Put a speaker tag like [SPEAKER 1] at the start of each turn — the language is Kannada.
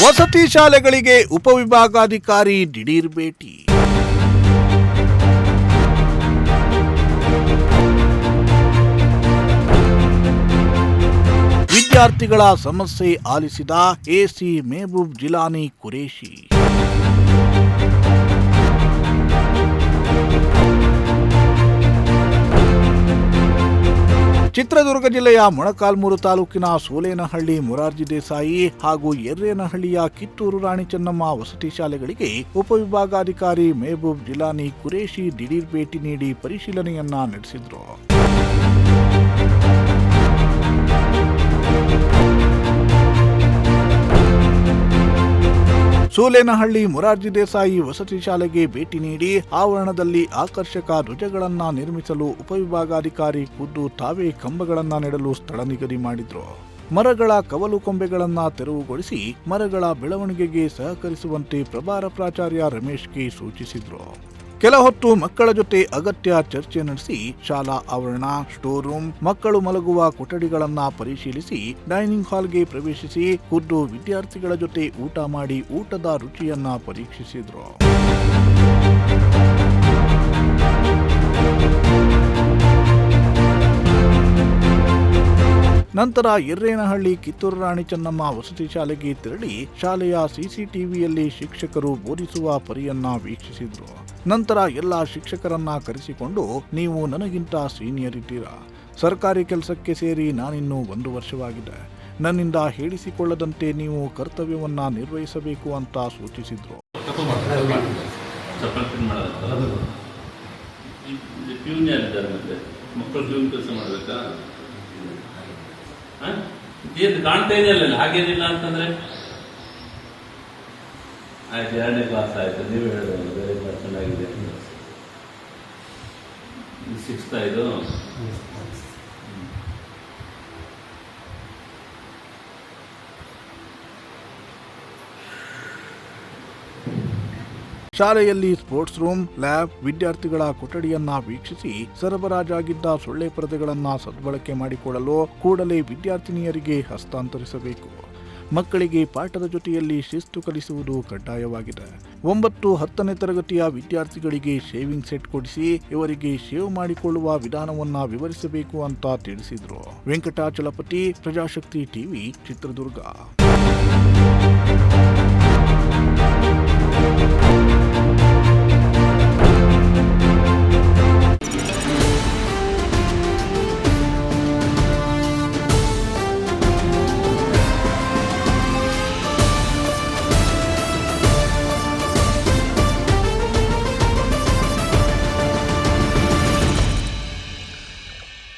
[SPEAKER 1] ವಸತಿ ಶಾಲೆಗಳಿಗೆ ಉಪವಿಭಾಗಾಧಿಕಾರಿ ದಿಢೀರ್ ಭೇಟಿ. ವಿದ್ಯಾರ್ಥಿಗಳ ಸಮಸ್ಯೆ ಆಲಿಸಿದ ಎಸಿ ಮೆಹಬೂಬ್ ಜಿಲಾನಿ ಕುರೇಶಿ. ಚಿತ್ರದುರ್ಗ ಜಿಲ್ಲೆಯ ಮೊಳಕಾಲ್ಮೂರು ತಾಲೂಕಿನ ಸೋಲೇನಹಳ್ಳಿ ಮೊರಾರ್ಜಿ ದೇಸಾಯಿ ಹಾಗೂ ಯರ್ರೇನಹಳ್ಳಿಯ ಕಿತ್ತೂರು ರಾಣಿ ಚೆನ್ನಮ್ಮ ವಸತಿ ಶಾಲೆಗಳಿಗೆ ಉಪವಿಭಾಗಾಧಿಕಾರಿ ಮೆಹಬೂಬ್ ಜಿಲಾನಿ ಕುರೇಶಿ ದಿಢೀರ್ ಭೇಟಿ ನೀಡಿ ಪರಿಶೀಲನೆಯನ್ನ ನಡೆಸಿದ್ರು. ಸೋಲೇನಹಳ್ಳಿ ಮೊರಾರ್ಜಿ ದೇಸಾಯಿ ವಸತಿ ಶಾಲೆಗೆ ಭೇಟಿ ನೀಡಿ ಆವರಣದಲ್ಲಿ ಆಕರ್ಷಕ ಧ್ವಜಗಳನ್ನ ನಿರ್ಮಿಸಲು ಉಪವಿಭಾಗಾಧಿಕಾರಿ ಖುದ್ದು ತಾವೇ ಕಂಬಗಳನ್ನ ನೆಡಲು ಸ್ಥಳ ನಿಗದಿ ಮಾಡಿದ್ರು. ಮರಗಳ ಕವಲು ಕೊಂಬೆಗಳನ್ನ ತೆರವುಗೊಳಿಸಿ ಮರಗಳ ಬೆಳವಣಿಗೆಗೆ ಸಹಕರಿಸುವಂತೆ ಪ್ರಭಾರ ಪ್ರಾಚಾರ್ಯ ರಮೇಶ್ಗೆ ಸೂಚಿಸಿದ್ರು. ಕೆಲ ಹೊತ್ತು ಮಕ್ಕಳ ಜೊತೆ ಅಗತ್ಯ ಚರ್ಚೆ ನಡೆಸಿ ಶಾಲಾ ಆವರಣ, ಸ್ಟೋರ್ ರೂಮ್, ಮಕ್ಕಳು ಮಲಗುವ ಕೊಠಡಿಗಳನ್ನ ಪರಿಶೀಲಿಸಿ ಡೈನಿಂಗ್ ಹಾಲ್ಗೆ ಪ್ರವೇಶಿಸಿ ಖುದ್ದು ವಿದ್ಯಾರ್ಥಿಗಳ ಜೊತೆ ಊಟ ಮಾಡಿ ಊಟದ ರುಚಿಯನ್ನ ಪರೀಕ್ಷಿಸಿದ್ರು. ನಂತರ ಯರ್ರೇನಹಳ್ಳಿ ಕಿತ್ತೂರು ರಾಣಿ ಚೆನ್ನಮ್ಮ ವಸತಿ ಶಾಲೆಗೆ ತೆರಳಿ ಶಾಲೆಯ ಸಿಸಿಟಿವಿಯಲ್ಲಿ ಶಿಕ್ಷಕರು ಬೋಧಿಸುವ ಪರಿಯನ್ನ ವೀಕ್ಷಿಸಿದ್ರು. ನಂತರ ಎಲ್ಲ ಶಿಕ್ಷಕರನ್ನ ಕರೆಸಿಕೊಂಡು, ನೀವು ನನಗಿಂತ ಸೀನಿಯರ್ ಇದ್ದೀರಾ, ಸರ್ಕಾರಿ ಕೆಲಸಕ್ಕೆ ಸೇರಿ ನಾನಿನ್ನೂ 1 ವರ್ಷವಾಗಿದೆ, ನನ್ನಿಂದ ಹೇಳಿಸಿಕೊಳ್ಳದಂತೆ ನೀವು ಕರ್ತವ್ಯವನ್ನ ನಿರ್ವಹಿಸಬೇಕು ಅಂತ ಸೂಚಿಸಿದ್ರು.
[SPEAKER 2] ಕಾಣ್ತಾ ಇದೆಯಲ್ಲ, ಹಾಗೇನಿಲ್ಲ ಅಂತಂದ್ರೆ ಆಯ್ತು, 2ನೇ ಕ್ಲಾಸ್ ಆಯ್ತು, ನೀವು ಹೇಳೋದು ಬೇರೆ ಕ್ಲಾಸ್ ಚೆನ್ನಾಗಿದೆ, 6th ಇದು.
[SPEAKER 1] ಶಾಲೆಯಲ್ಲಿ ಸ್ಪೋರ್ಟ್ಸ್ ರೂಮ್, ಲ್ಯಾಬ್, ವಿದ್ಯಾರ್ಥಿಗಳ ಕೊಠಡಿಯನ್ನ ವೀಕ್ಷಿಸಿ ಸರಬರಾಜಾಗಿದ್ದ ಸೊಳ್ಳೆ ಪರದೆಗಳನ್ನ ಸದ್ಬಳಕೆ ಮಾಡಿಕೊಳ್ಳಲು ಕೂಡಲೇ ವಿದ್ಯಾರ್ಥಿನಿಯರಿಗೆ ಹಸ್ತಾಂತರಿಸಬೇಕು. ಮಕ್ಕಳಿಗೆ ಪಾಠದ ಜೊತೆಯಲ್ಲಿ ಶಿಸ್ತು ಕಲಿಸುವುದು ಕಡ್ಡಾಯವಾಗಿದೆ. 9, 10ನೇ ತರಗತಿಯ ವಿದ್ಯಾರ್ಥಿಗಳಿಗೆ ಶೇವಿಂಗ್ ಸೆಟ್ ಕೊಡಿಸಿ ಇವರಿಗೆ ಶೇವ್ ಮಾಡಿಕೊಳ್ಳುವ ವಿಧಾನವನ್ನ ವಿವರಿಸಬೇಕು ಅಂತ ತಿಳಿಸಿದ್ರು. ವೆಂಕಟಾಚಲಪತಿ, ಪ್ರಜಾಶಕ್ತಿ ಟಿವಿ, ಚಿತ್ರದುರ್ಗ.